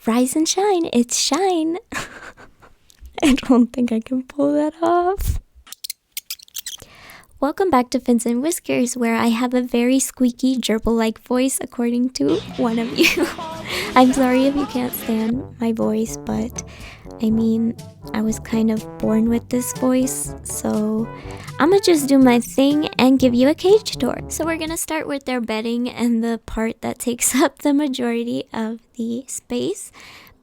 Rise and shine, it's shine. I don't think I can pull that off. Welcome back to Fins and Whiskers, where I have a very squeaky gerbil-like voice according to one of you. I'm sorry if you can't stand my voice, but I mean, I was kind of born with this voice, so I'ma just do my thing and give you a cage tour. So we're gonna start with their bedding and the part that takes up the majority of the space.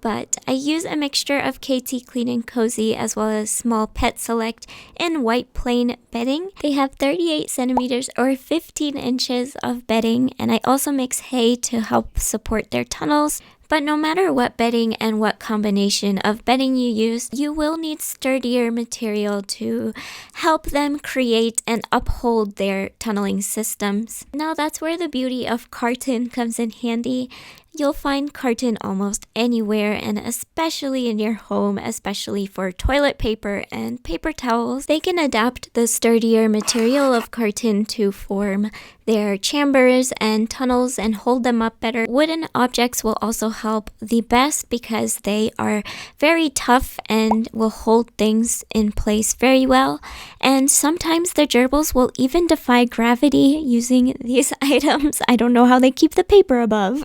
But I use a mixture of KT Clean and Cozy as well as small Pet Select in white plain bedding. They have 38 centimeters or 15 inches of bedding, and I also mix hay to help support their tunnels. But no matter what bedding and what combination of bedding you use, you will need sturdier material to help them create and uphold their tunneling systems. Now that's where the beauty of carton comes in handy. You'll find carton almost anywhere, and especially in your home, especially for toilet paper and paper towels. They can adapt the sturdier material of carton to form their chambers and tunnels and hold them up better. Wooden objects will also help the best because they are very tough and will hold things in place very well. And sometimes the gerbils will even defy gravity using these items. I don't know how they keep the paper above.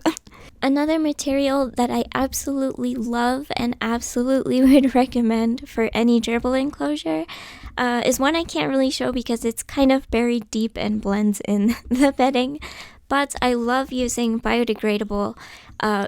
Another material that I absolutely love and absolutely would recommend for any gerbil enclosure is one I can't really show because it's kind of buried deep and blends in the bedding. But I love using biodegradable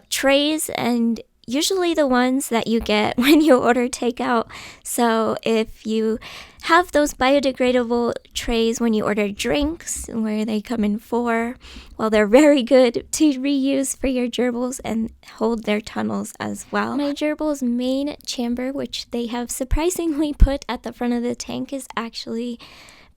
trays, and usually the ones that you get when you order takeout. So if you have those biodegradable trays when you order drinks, where they come in 4, well, they're very good to reuse for your gerbils and hold their tunnels as well. My gerbil's main chamber, which they have surprisingly put at the front of the tank, is actually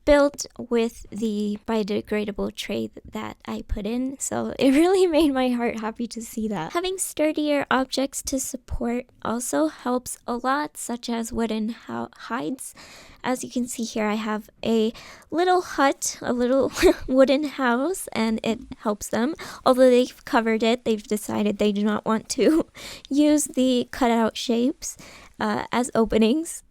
built with the biodegradable tray that I put in, so it really made my heart happy to see that. Having sturdier objects to support also helps a lot, such as wooden hides. As you can see here, I have a little hut, a little wooden house, and it helps them. Although they've covered it, they've decided they do not want to use the cutout shapes as openings,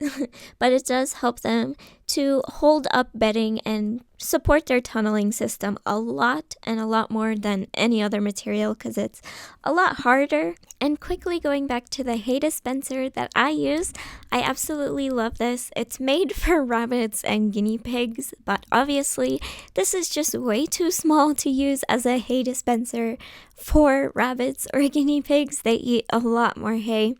but it does help them to hold up bedding and support their tunneling system a lot, and a lot more than any other material because it's a lot harder. And quickly going back to the hay dispenser that I use, I absolutely love this. It's made for rabbits and guinea pigs, but obviously this is just way too small to use as a hay dispenser for rabbits or guinea pigs. They eat a lot more hay.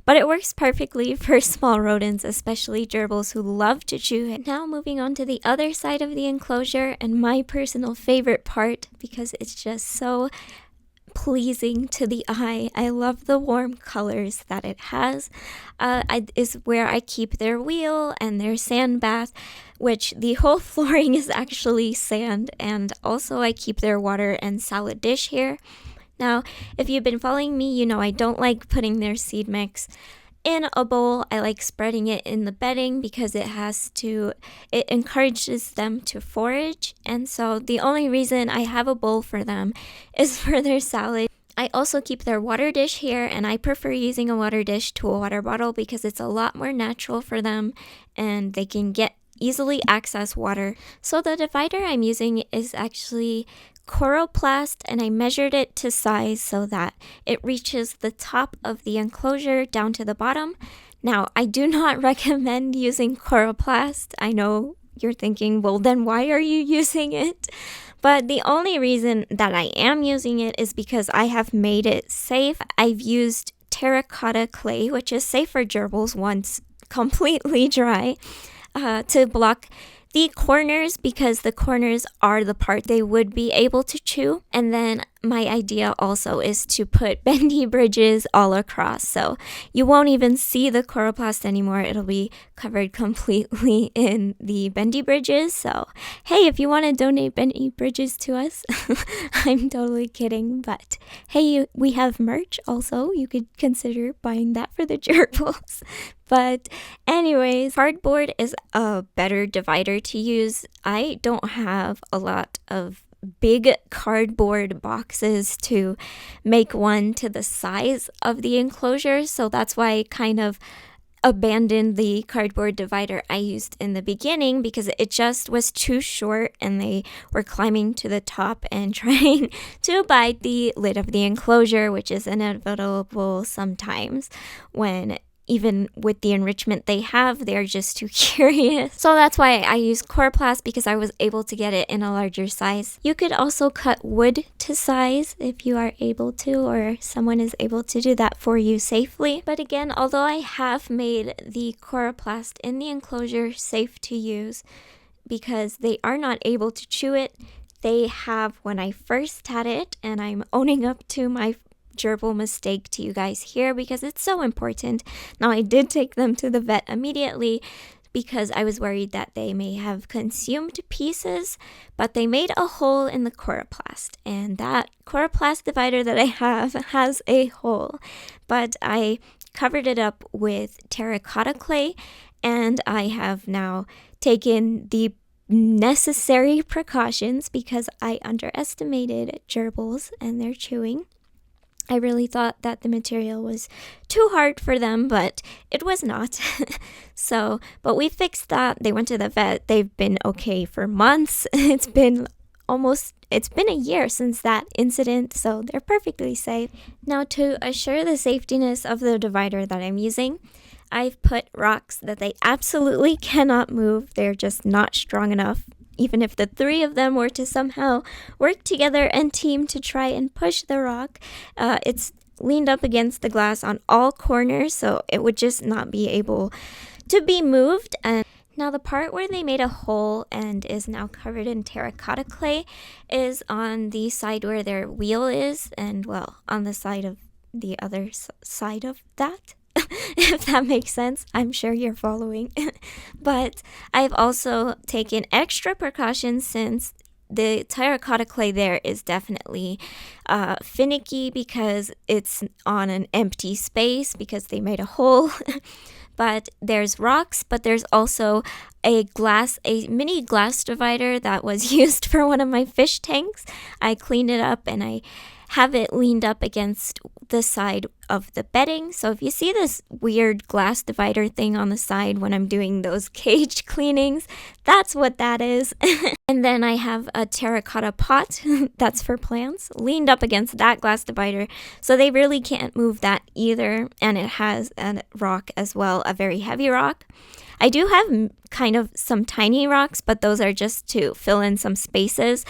But it works perfectly for small rodents, especially gerbils who love to chew it. Now moving on to the other side of the enclosure, and my personal favorite part because it's just so pleasing to the eye. I love the warm colors that it has. Is where I keep their wheel and their sand bath, which the whole flooring is actually sand, and also I keep their water and salad dish here. Now, if you've been following me, you know I don't like putting their seed mix in a bowl. I like spreading it in the bedding because it encourages them to forage. And so the only reason I have a bowl for them is for their salad. I also keep their water dish here, and I prefer using a water dish to a water bottle because it's a lot more natural for them and they can easily access water. So the divider I'm using is actually Coroplast, and I measured it to size so that it reaches the top of the enclosure down to the bottom. Now, I do not recommend using Coroplast. I know you're thinking, well, then why are you using it? But the only reason that I am using it is because I have made it safe. I've used terracotta clay, which is safe for gerbils once completely dry, to block the corners, because the corners are the part they would be able to chew. And then my idea also is to put bendy bridges all across, so you won't even see the coroplast anymore. It'll be covered completely in the bendy bridges. So hey, if you want to donate bendy bridges to us, I'm totally kidding, but hey, we have merch also. You could consider buying that for the gerbils. But anyways, cardboard is a better divider to use. I don't have a lot of big cardboard boxes to make one to the size of the enclosure. So that's why I kind of abandoned the cardboard divider I used in the beginning, because it just was too short and they were climbing to the top and trying to bite the lid of the enclosure, which is inevitable sometimes when even with the enrichment they have, they're just too curious. So that's why I use Coroplast, because I was able to get it in a larger size. You could also cut wood to size if you are able to, or someone is able to do that for you safely. But again, although I have made the Coroplast in the enclosure safe to use because they are not able to chew it, they have, when I first had it, and I'm owning up to my gerbil mistake to you guys here because it's so important. Now, I did take them to the vet immediately because I was worried that they may have consumed pieces, but they made a hole in the Coroplast, and that Coroplast divider that I have has a hole, but I covered it up with terracotta clay, and I have now taken the necessary precautions because I underestimated gerbils and their chewing. I really thought that the material was too hard for them, but it was not. But we fixed that. They went to the vet. They've been okay for months. It's been a year since that incident, so they're perfectly safe. Now, to assure the safetiness of the divider that I'm using, I've put rocks that they absolutely cannot move. They're just not strong enough. Even if the three of them were to somehow work together and team to try and push the rock, it's leaned up against the glass on all corners, so it would just not be able to be moved. And now the part where they made a hole and is now covered in terracotta clay is on the side where their wheel is, and well, on the side of the other side of that. If that makes sense. I'm sure you're following. But I've also taken extra precautions since the terracotta clay there is definitely finicky because it's on an empty space because they made a hole. But there's rocks, but there's also a mini glass divider that was used for one of my fish tanks. I cleaned it up and I have it leaned up against the side of the bedding. So if you see this weird glass divider thing on the side when I'm doing those cage cleanings, that's what that is. And then I have a terracotta pot that's for plants leaned up against that glass divider. So they really can't move that either. And it has a rock as well, a very heavy rock. I do have kind of some tiny rocks, but those are just to fill in some spaces.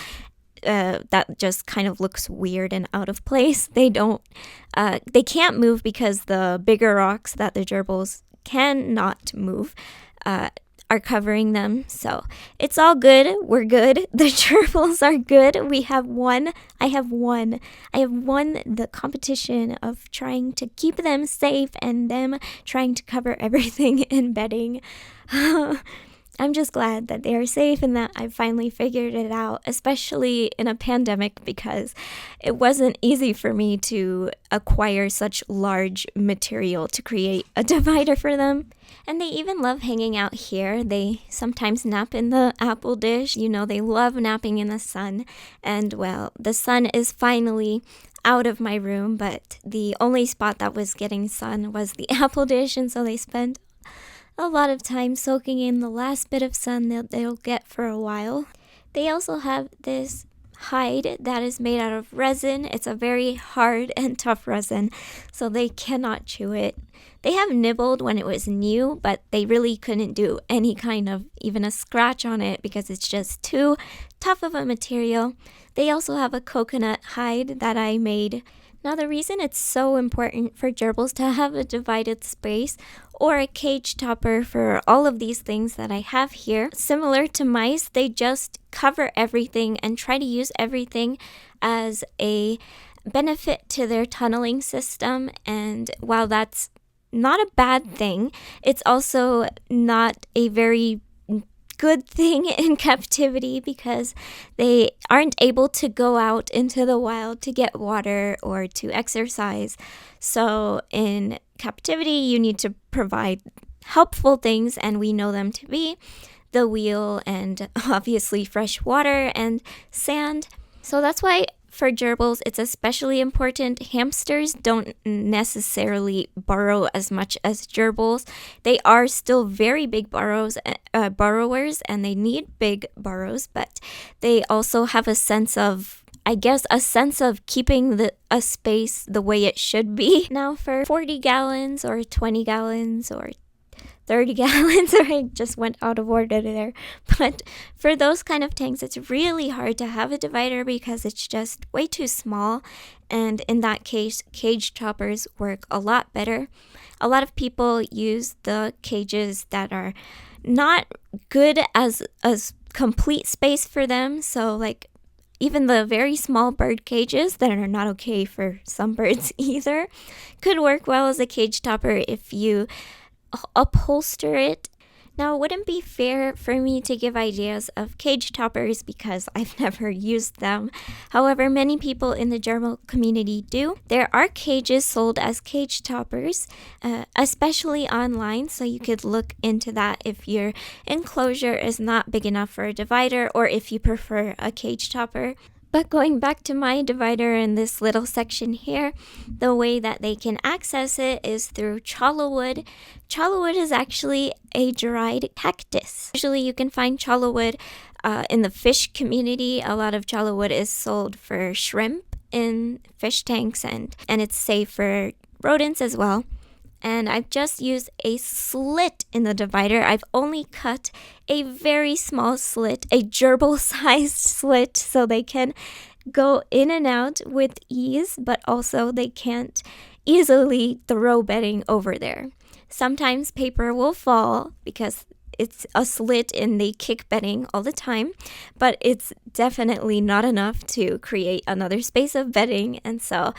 That just kind of looks weird and out of place. They can't move because the bigger rocks that the gerbils cannot move are covering them. So it's all good. We're good. The gerbils are good. We have won. I have won the competition of trying to keep them safe and them trying to cover everything in bedding. I'm just glad that they are safe and that I finally figured it out, especially in a pandemic, because it wasn't easy for me to acquire such large material to create a divider for them. And they even love hanging out here. They sometimes nap in the apple dish. You know, they love napping in the sun. And well, the sun is finally out of my room, but the only spot that was getting sun was the apple dish, and so they spend a lot of time soaking in the last bit of sun that they'll get for a while. They also have this hide that is made out of resin. It's a very hard and tough resin, so they cannot chew it. They have nibbled when it was new, but they really couldn't do any kind of even a scratch on it because it's just too tough of a material. They also have a coconut hide that I made. Now, the reason it's so important for gerbils to have a divided space or a cage topper for all of these things that I have here, similar to mice, they just cover everything and try to use everything as a benefit to their tunneling system. And while that's not a bad thing, it's also not a very good thing in captivity because they aren't able to go out into the wild to get water or to exercise. So in captivity, you need to provide helpful things, and we know them to be the wheel and obviously fresh water and sand. So that's why for gerbils, it's especially important. Hamsters don't necessarily burrow as much as gerbils. They are still very big burrowers, and they need big burrows, but they also have a sense of, I guess, a sense of keeping a space the way it should be. Now for 40 gallons or 20 gallons or 30 gallons, or I just went out of order there. But for those kind of tanks, it's really hard to have a divider because it's just way too small. And in that case, cage toppers work a lot better. A lot of people use the cages that are not good as complete space for them. So like even the very small bird cages that are not okay for some birds either could work well as a cage topper if you upholster it. Now, it wouldn't be fair for me to give ideas of cage toppers because I've never used them. However, many people in the gerbil community do. There are cages sold as cage toppers, especially online, so you could look into that if your enclosure is not big enough for a divider or if you prefer a cage topper. But going back to my divider in this little section here, the way that they can access it is through chala wood. Chala wood is actually a dried cactus. Usually you can find chala wood in the fish community. A lot of chala wood is sold for shrimp in fish tanks, and it's safe for rodents as well. And I've just used a slit in the divider. I've only cut a very small slit, a gerbil-sized slit, so they can go in and out with ease, but also they can't easily throw bedding over there. Sometimes paper will fall because it's a slit and they kick bedding all the time, but it's definitely not enough to create another space of bedding, and so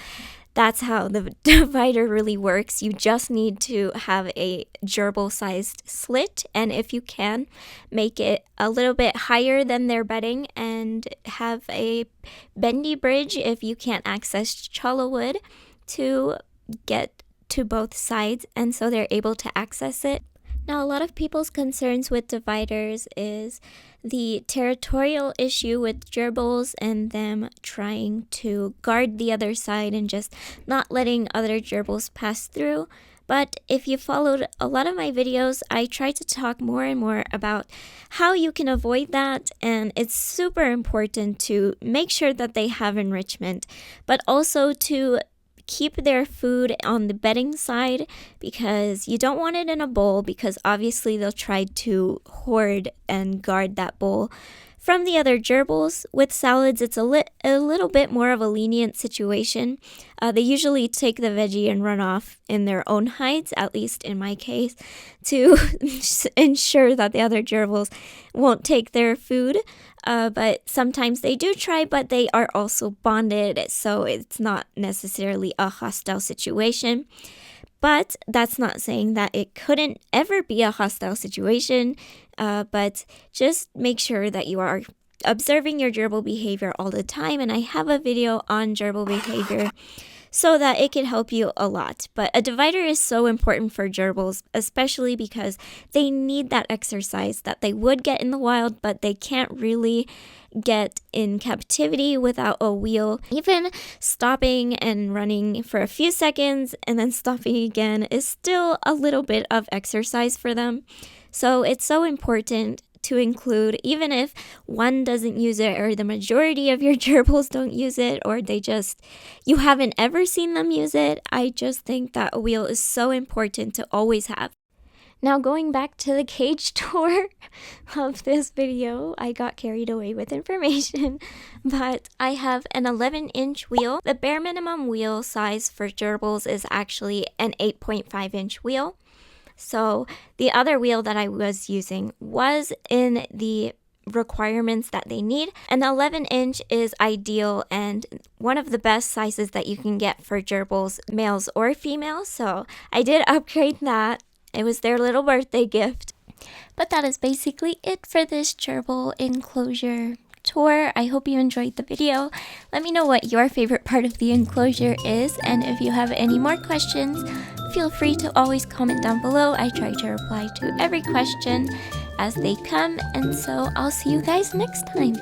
that's how the divider really works. You just need to have a gerbil-sized slit, and if you can, make it a little bit higher than their bedding and have a bendy bridge if you can't access chala wood to get to both sides, and so they're able to access it. Now, a lot of people's concerns with dividers is the territorial issue with gerbils and them trying to guard the other side and just not letting other gerbils pass through. But if you followed a lot of my videos, I try to talk more and more about how you can avoid that, and it's super important to make sure that they have enrichment, but also to keep their food on the bedding side, because you don't want it in a bowl, because obviously they'll try to hoard and guard that bowl from the other gerbils. With salads, it's a little bit more of a lenient situation. They usually take the veggie and run off in their own hides, at least in my case, to ensure that the other gerbils won't take their food. But sometimes they do try, but they are also bonded, so it's not necessarily a hostile situation. But that's not saying that it couldn't ever be a hostile situation, but just make sure that you are observing your gerbil behavior all the time, and I have a video on gerbil behavior so that it can help you a lot. But a divider is so important for gerbils, especially because they need that exercise that they would get in the wild, but they can't really get in captivity without a wheel. Even stopping and running for a few seconds and then stopping again is still a little bit of exercise for them. So it's so important to include, even if one doesn't use it or the majority of your gerbils don't use it, or you haven't ever seen them use it. I just think that a wheel is so important to always have. Now, going back to the cage tour of this video, I got carried away with information, but I have an 11-inch wheel. The bare minimum wheel size for gerbils is actually an 8.5-inch wheel. So the other wheel that I was using was in the requirements that they need. An 11-inch is ideal and one of the best sizes that you can get for gerbils, males or females. So I did upgrade that. It was their little birthday gift. But that is basically it for this gerbil enclosure tour. I hope you enjoyed the video. Let me know what your favorite part of the enclosure is, and if you have any more questions, feel free to always comment down below. I try to reply to every question as they come, and so I'll see you guys next time.